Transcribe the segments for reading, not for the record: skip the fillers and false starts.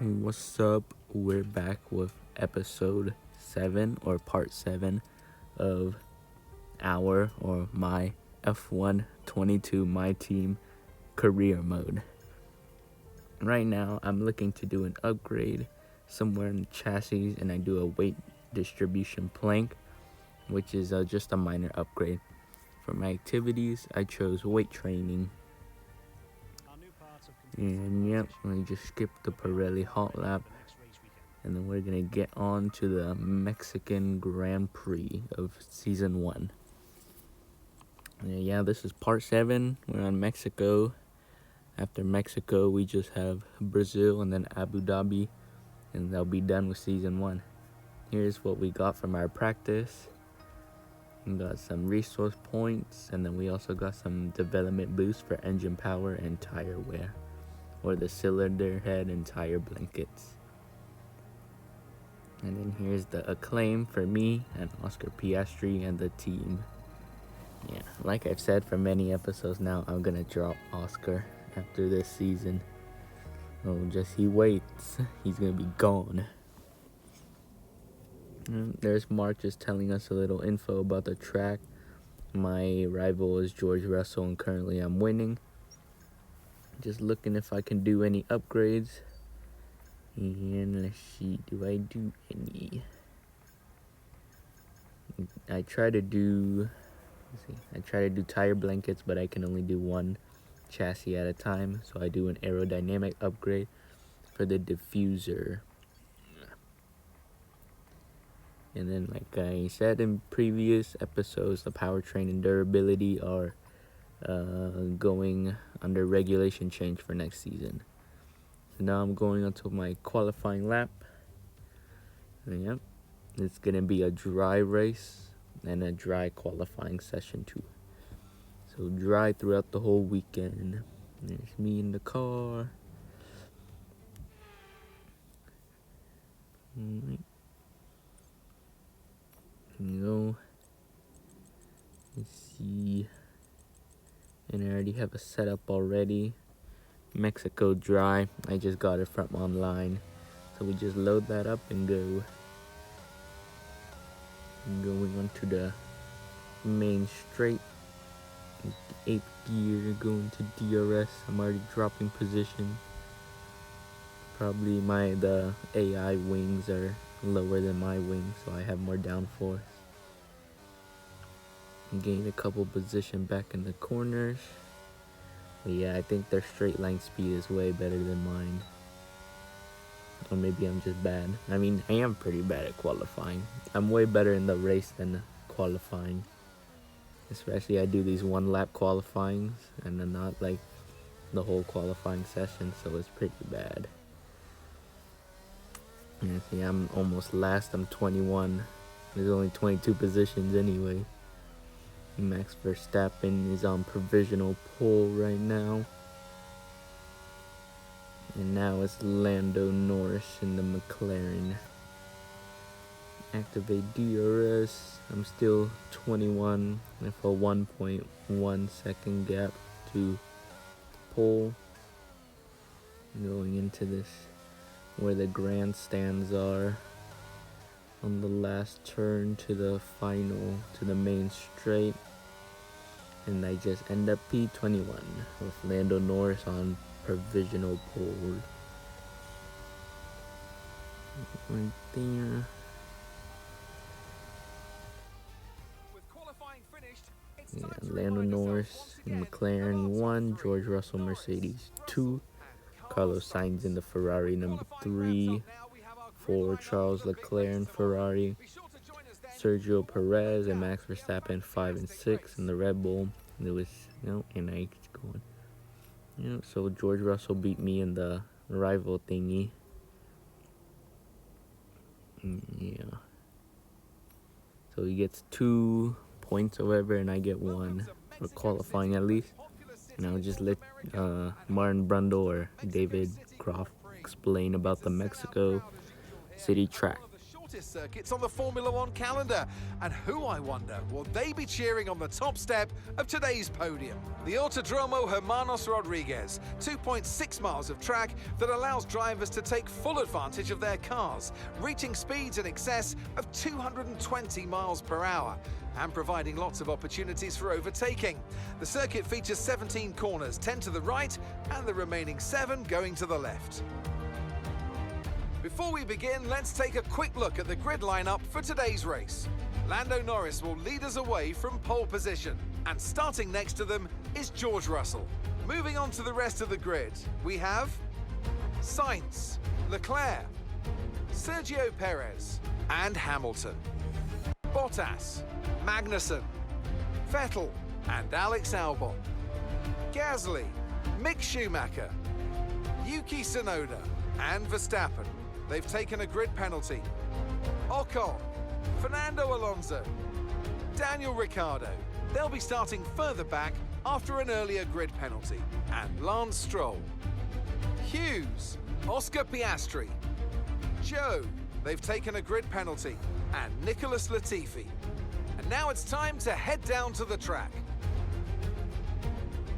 What's up? We're back with episode 7 or part 7 of my F1 22 My Team career mode. Right now, I'm looking to do an upgrade somewhere in the chassis, and I do a weight distribution plank, which is just a minor upgrade. For my activities, I chose weight training. And yep, we just skipped the Pirelli hot lap, and then we're gonna get on to the Mexican Grand Prix of season 1. Yeah, this is part 7. We're on Mexico. After Mexico, we just have Brazil and then Abu Dhabi, and they'll be done with season 1. Here's what we got from our practice. We got some resource points, and then we also got some development boosts for engine power and tire wear, or the cylinder head and tire blankets. And then here's the acclaim for me and Oscar Piastri and the team. Yeah, like I've said for many episodes now, I'm gonna drop Oscar after this season. Oh, just he waits. He's gonna be gone. There's Mark just telling us a little info about the track. My rival is George Russell, and currently I'm winning. Just looking if I can do any upgrades. And let's see, do I do any? I try to do tire blankets, but I can only do one chassis at a time. So I do an aerodynamic upgrade for the diffuser. And then, like I said in previous episodes, the powertrain and durability are going under regulation change for next season. So now I'm going onto my qualifying lap. And yep, it's gonna be a dry race and a dry qualifying session too. So dry throughout the whole weekend. There's me in the car. Alright. Let's see. And I already have a setup already. Mexico dry. I just got it from online. So we just load that up and go. I'm going on to the main straight. 8th gear, going to DRS. I'm already dropping position. Probably the AI wings are lower than my wings, so I have more downforce. Gained a couple position back in the corners. But yeah, I think their straight line speed is way better than mine. Or maybe I'm just bad. I mean, I am pretty bad at qualifying. I'm way better in the race than qualifying. Especially I do these 1 lap qualifyings and then not like the whole qualifying session, so it's pretty bad. And see, I'm almost last. I'm 21. There's only 22 positions anyway. Max Verstappen is on provisional pole right now. And now it's Lando Norris in the McLaren. Activate DRS. I'm still 21 with a 1.1 second gap to pole. Going into this where the grandstands are on the last turn to the main straight. And I just end up P21 with Lando Norris on provisional pole. Right there. Yeah, Lando Norris in McLaren 1, George Russell Mercedes 2, Carlos Sainz in the Ferrari number 3, 4 Charles Leclerc in Ferrari, Sergio Perez and Max Verstappen 5 and 6 in the Red Bull. Lewis, and I going. So George Russell beat me in the rival thingy. Yeah. So he gets 2 points or whatever, and I get 1 for qualifying at least. And I'll just let Martin Brundle or David Croft explain about the Mexico City track. shortest circuits on the Formula One calendar. And who, I wonder, will they be cheering on the top step of today's podium? The Autodromo Hermanos Rodriguez, 2.6 miles of track that allows drivers to take full advantage of their cars, reaching speeds in excess of 220 miles per hour and providing lots of opportunities for overtaking. The circuit features 17 corners, 10 to the right and the remaining 7 going to the left. Before we begin, let's take a quick look at the grid lineup for today's race. Lando Norris will lead us away from pole position, and starting next to them is George Russell. Moving on to the rest of the grid, we have Sainz, Leclerc, Sergio Perez and Hamilton, Bottas, Magnussen, Vettel and Alex Albon, Gasly, Mick Schumacher, Yuki Tsunoda and Verstappen. They've taken a grid penalty. Ocon, Fernando Alonso, Daniel Ricciardo. They'll be starting further back after an earlier grid penalty. And Lance Stroll, Hughes, Oscar Piastri, Joe. They've taken a grid penalty. And Nicholas Latifi. And now it's time to head down to the track.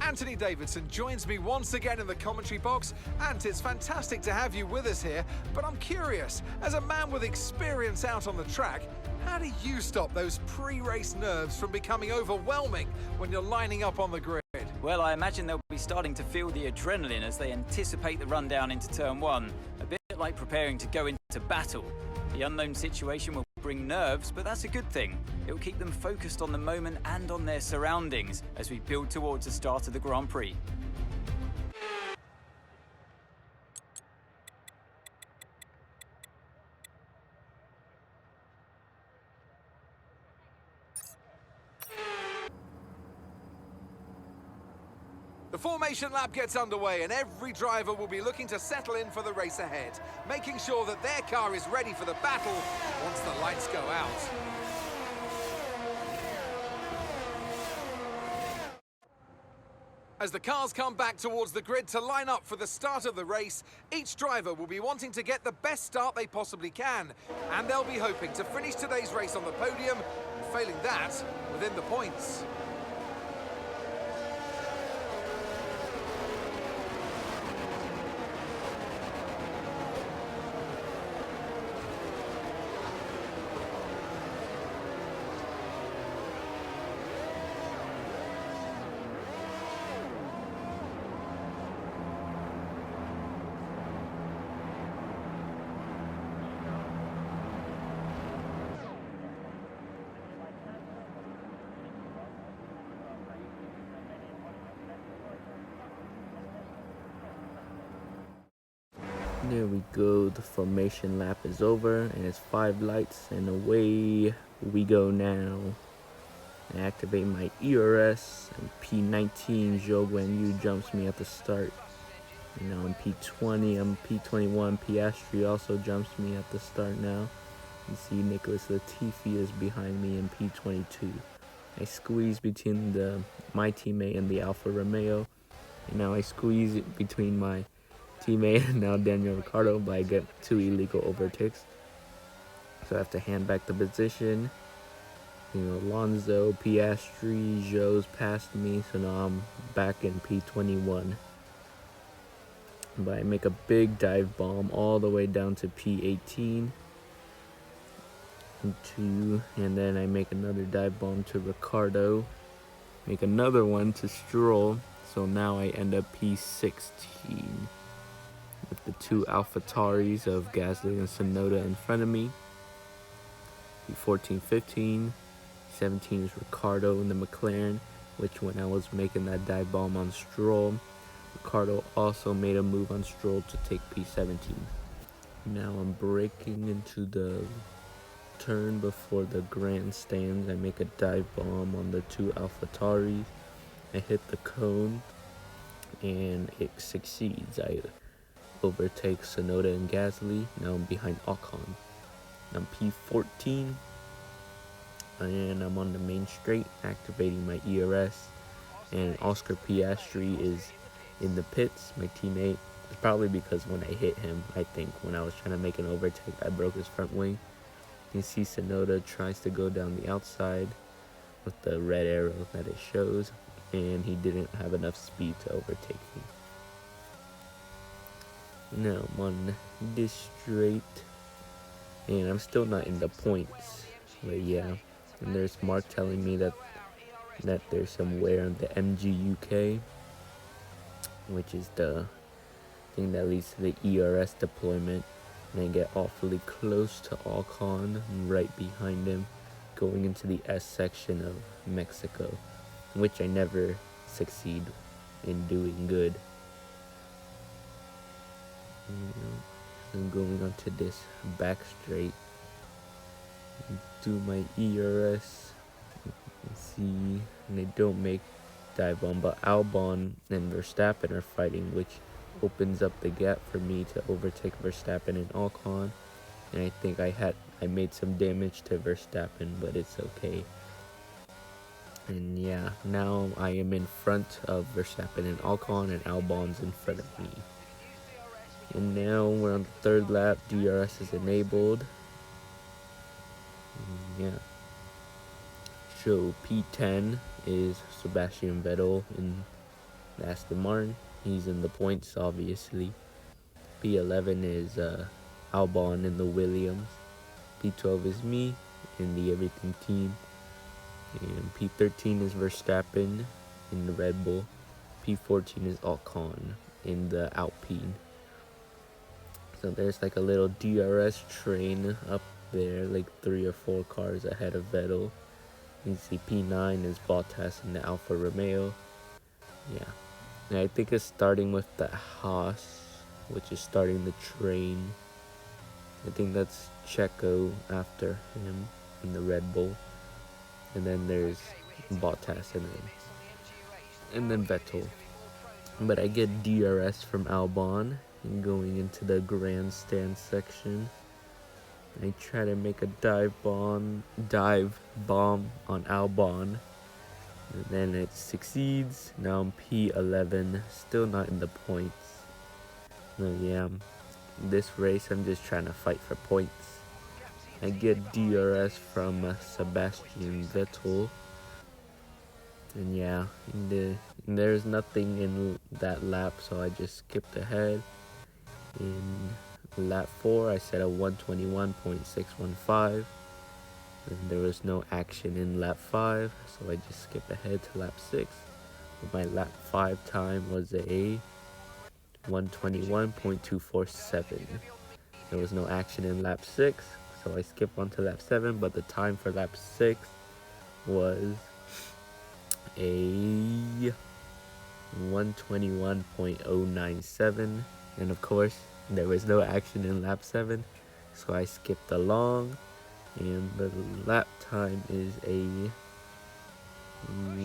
Anthony Davidson joins me once again in the commentary box. Ant, it's fantastic to have you with us here, but I'm curious, as a man with experience out on the track, how do you stop those pre-race nerves from becoming overwhelming when you're lining up on the grid? Well, I imagine they'll be starting to feel the adrenaline as they anticipate the run down into turn 1, a bit like preparing to go into battle. The unknown situation will bring nerves, but that's a good thing. It will keep them focused on the moment and on their surroundings as we build towards the start of the Grand Prix. The formation lap gets underway and every driver will be looking to settle in for the race ahead, making sure that their car is ready for the battle once the lights go out. As the cars come back towards the grid to line up for the start of the race, each driver will be wanting to get the best start they possibly can, and they'll be hoping to finish today's race on the podium, and failing that, within the points. There we go, the formation lap is over and it's 5 lights and away we go now. I activate my ERS and P19 Zhou Guanyu jumps me at the start. And now I'm P20, I'm P21, Piastri also jumps me at the start now. You see Nicholas Latifi is behind me in P22. I squeeze between my teammate and the Alfa Romeo. And now I squeeze it between my teammate and now Daniel Ricciardo, but I get 2 illegal overtakes. So I have to hand back the position. You know, Alonso, Piastri, Zhou's past me, so now I'm back in P21. But I make a big dive bomb all the way down to P18. And then I make another dive bomb to Ricciardo. Make another one to Stroll. So now I end up P16. With the 2 AlphaTauris of Gasly and Tsunoda in front of me. P14, 15. 17 is Ricciardo in the McLaren, which when I was making that dive bomb on Stroll, Ricciardo also made a move on Stroll to take P17. Now I'm braking into the turn before the grandstands. I make a dive bomb on the 2 AlphaTauris. I hit the cone and it succeeds. I overtake Tsunoda and Gasly. Now I'm behind Ocon. I'm P14 and I'm on the main straight activating my ERS, and Oscar Piastri is in the pits, my teammate. It's probably because when I hit him, I think when I was trying to make an overtake, I broke his front wing. You see Sonoda tries to go down the outside with the red arrow that it shows, and he didn't have enough speed to overtake me. Now I'm on this straight, and I'm still not in the points, but yeah. And there's Mark telling me that there's some wear on the MGUK, which is the thing that leads to the ERS deployment. And I get awfully close to Alcon, right behind him, going into the S section of Mexico, which I never succeed in doing good. I'm going onto this back straight, do my ERS, see, and they don't make dive bomb, but Albon and Verstappen are fighting, which opens up the gap for me to overtake Verstappen and Ocon. And I think I made some damage to Verstappen, but it's okay. And yeah, now I am in front of Verstappen and Ocon, and Albon's in front of me. And now we're on the third lap. DRS is enabled. And yeah. So P10 is Sebastian Vettel in Aston Martin. He's in the points, obviously. P11 is Albon in the Williams. P12 is me in the Everything team. And P13 is Verstappen in the Red Bull. P14 is Ocon in the Alpine. So there's like a little DRS train up there, like 3 or 4 cars ahead of Vettel. You see P9 is Bottas in the Alfa Romeo. Yeah. And I think it's starting with the Haas, which is starting the train. I think that's Checo after him in the Red Bull. And then there's Bottas and then Vettel. But I get DRS from Albon and going into the grandstand section. I try to make a dive bomb on Albon, and then it succeeds. Now I'm P11, still not in the points. So yeah, this race I'm just trying to fight for points. I get DRS from Sebastian Vettel. And yeah, there's nothing in that lap, so I just skipped ahead. In lap 4, I set a 121.615. And there was no action in lap 5, so I just skipped ahead to lap 6. My lap 5 time was a 121.247. There was no action in lap 6, so I skipped on to lap 7, but the time for lap 6 was a 121.097, and of course there was no action in lap 7, so I skipped along, and the lap time is a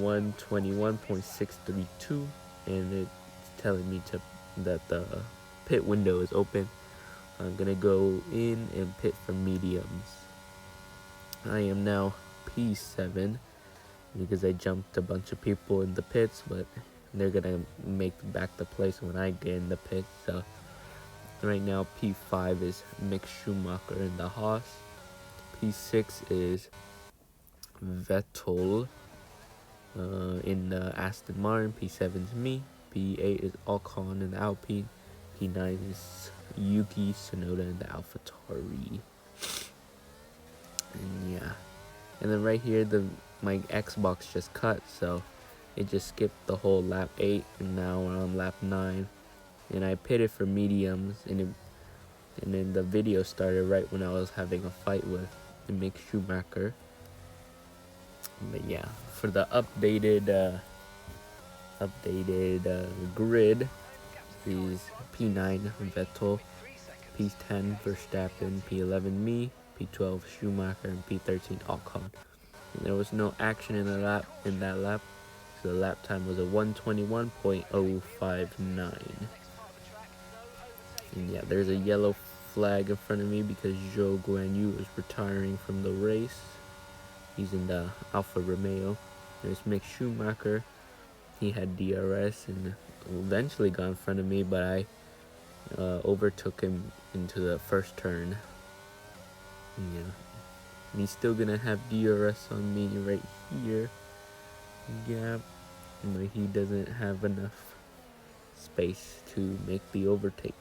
121.632, and it's telling me that the pit window is open. I'm gonna go in and pit for mediums. I am now P7 because I jumped a bunch of people in the pits, but they're gonna make back the place when I get in the pits. So right now P5 is Mick Schumacher in the Haas. P6 is Vettel in the Aston Martin. P7 is me. P8 is Ocon in the Alpine. P9 is Yuki Tsunoda in the AlphaTauri. And yeah, and then right here my Xbox just cut, so it just skipped the whole lap 8, and now we're on lap 9. And I pitted for mediums, and then the video started right when I was having a fight with Mick Schumacher. But yeah, for the updated grid is P9 Vettel, P10 Verstappen, P11 me, P12 Schumacher, and P13 Ocon. And there was no action in that lap, so the lap time was a 121.059. And yeah, there's a yellow flag in front of me because Zhou Guanyu is retiring from the race. He's in the Alfa Romeo. There's Mick Schumacher. He had DRS and eventually got in front of me, but I overtook him into the first turn. Yeah. And he's still gonna have DRS on me right here. Yeah, but he doesn't have enough space to make the overtake.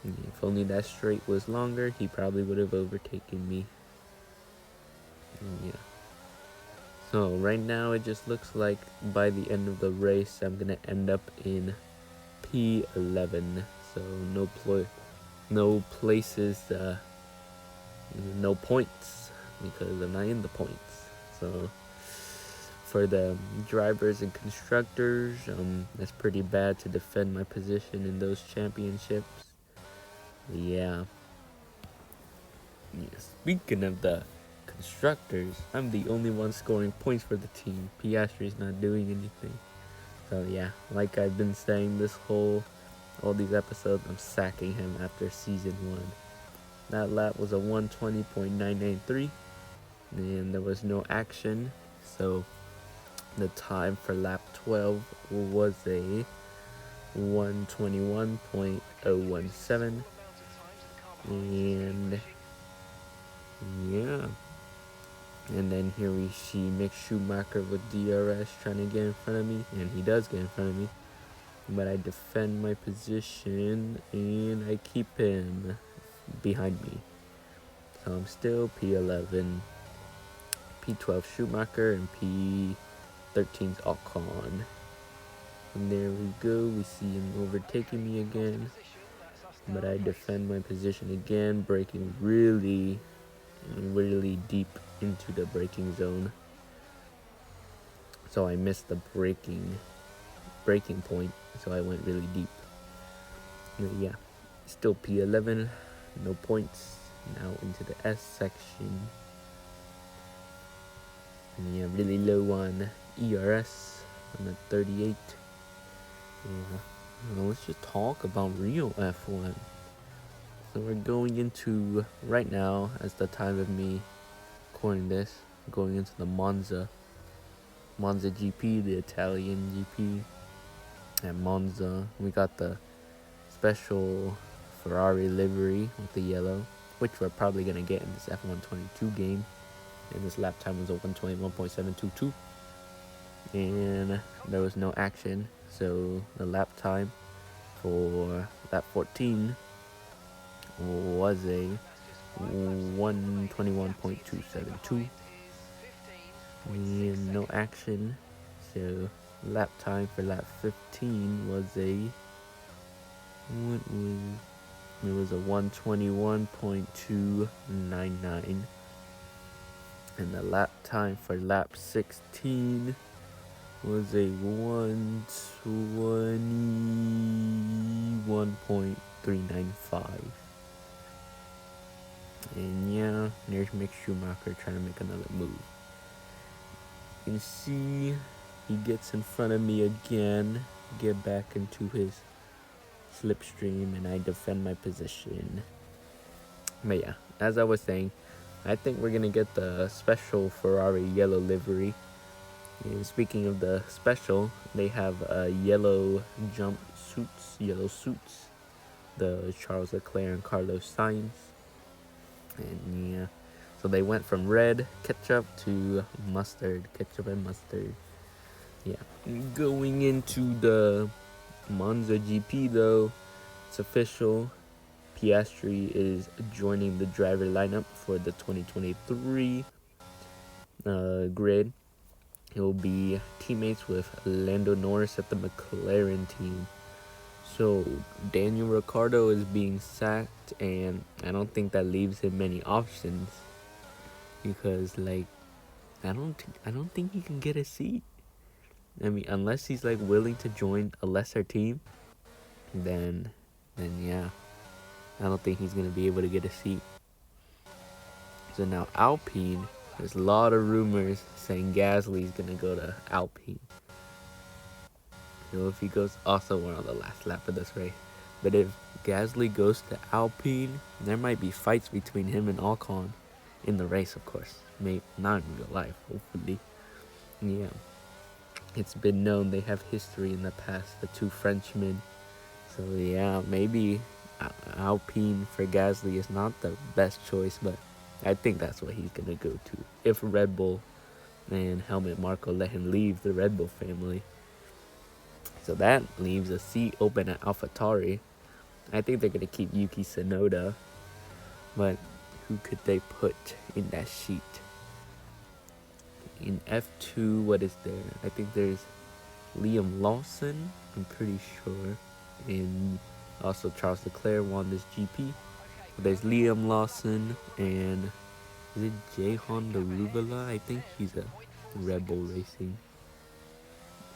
If only that straight was longer, he probably would have overtaken me. Yeah. So right now it just looks like by the end of the race I'm gonna end up in P11. So no places, no points because I'm not in the points. So for the drivers and constructors, that's pretty bad to defend my position in those championships. Yeah. Speaking of the constructors, I'm the only one scoring points for the team. Piastri's not doing anything. So yeah, like I've been saying all these episodes, I'm sacking him after season 1. That lap was a 120.993, and there was no action. So the time for lap 12 was a 121.017, and yeah. And then here we see Mick Schumacher with DRS trying to get in front of me, and he does get in front of me, but I defend my position and I keep him behind me. So I'm still P11, P12 Schumacher, and P13's Ocon. And there we go, we see him overtaking me again, but I defend my position again, braking really deep into the braking zone. So I missed the braking point, so I went really deep. But yeah, still P11, no points. Now into the S section. And yeah, really low on ERS. I'm at 38. Yeah. Well, let's just talk about real F1. So we're going into, right now, as the time of me recording this, going into the Monza GP, the Italian GP at Monza. We got the special Ferrari livery with the yellow, which we're probably going to get in this F122 game. And this lap time was a 121.722. And there was no action, so the lap time for lap 14 was a 121.272, and no action, so lap time for lap 15 was a 121.299, and the lap time for lap 16 was a 121.395. And yeah, there's Mick Schumacher trying to make another move. You can see he gets in front of me again, get back into his slipstream, and I defend my position. But yeah, as I was saying, I think we're gonna get the special Ferrari yellow livery. And speaking of the special, they have yellow suits, the Charles Leclerc and Carlos Sainz. And yeah, so they went from red ketchup to ketchup and mustard. Yeah, going into the Monza GP though, it's official. Piastri is joining the driver lineup for the 2023 grid. He'll be teammates with Lando Norris at the McLaren team. So Daniel Ricciardo is being sacked, and I don't think that leaves him many options, because I don't think he can get a seat. I mean, unless he's willing to join a lesser team, then yeah, I don't think he's gonna be able to get a seat. So now Alpine, there's a lot of rumors saying Gasly's gonna go to Alpine. If he goes, also we're on the last lap of this race, but if Gasly goes to Alpine, there might be fights between him and Ocon in the race, of course. Maybe not in real life, hopefully. Yeah, it's been known they have history in the past, the two Frenchmen. So yeah, maybe Alpine for Gasly is not the best choice, but I think that's what he's gonna go to. If Red Bull and Helmut Marko let him leave the Red Bull family. So that leaves a seat open at AlphaTauri. I think they're gonna keep Yuki Tsunoda, but who could they put in that seat? In F2, what is there? I think there's Liam Lawson, I'm pretty sure. And also Charles Leclerc won this GP. There's Liam Lawson and is it Jehan Deruvala? I think he's a Red Bull Racing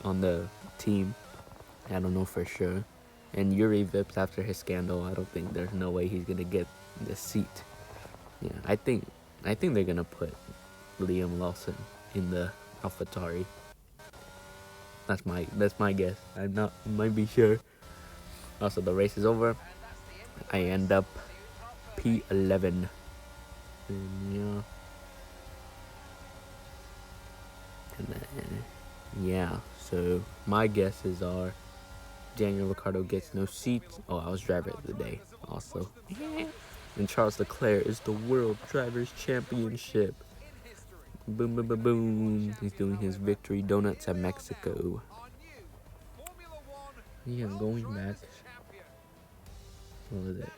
on the team. I don't know for sure. And Yuri Vips, after his scandal, I don't think there's no way he's gonna get the seat. Yeah, I think they're gonna put Liam Lawson in the AlphaTauri. That's my guess. I'm not might be sure. Also, the race is over. I end up P11. And yeah. And then yeah. So my guesses are Daniel Ricciardo gets no seat. Oh, I was driver of the day also. And Charles Leclerc is the World Drivers' Championship. Boom, boom, boom, boom. He's doing his victory donuts at Mexico. Yeah, going back. What was it?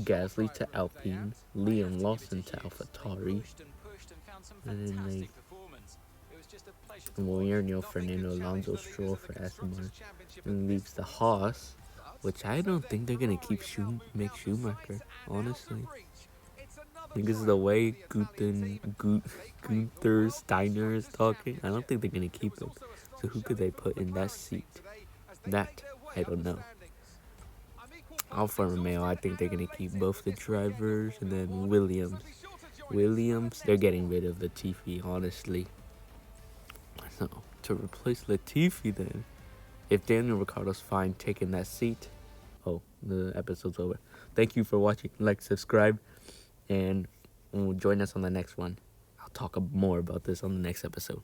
Gasly to Alpine, Liam Lawson to AlphaTauri, and then like Moyerno, Fernando Alonso, Stroll for Aston Martin, and leaves the Haas, which I don't think they're gonna keep Mick Schumacher, honestly. Because the way Gunther Steiner is talking, I don't think they're gonna keep him. So who could they put in that seat? That I don't know. Alfa Romeo, I think they're gonna keep both the drivers, and then Williams, they're getting rid of Latifi, honestly. So to replace Latifi, then, if Daniel Ricciardo's fine taking that seat, oh, the episode's over. Thank you for watching. Like, subscribe, and join us on the next one. I'll talk more about this on the next episode.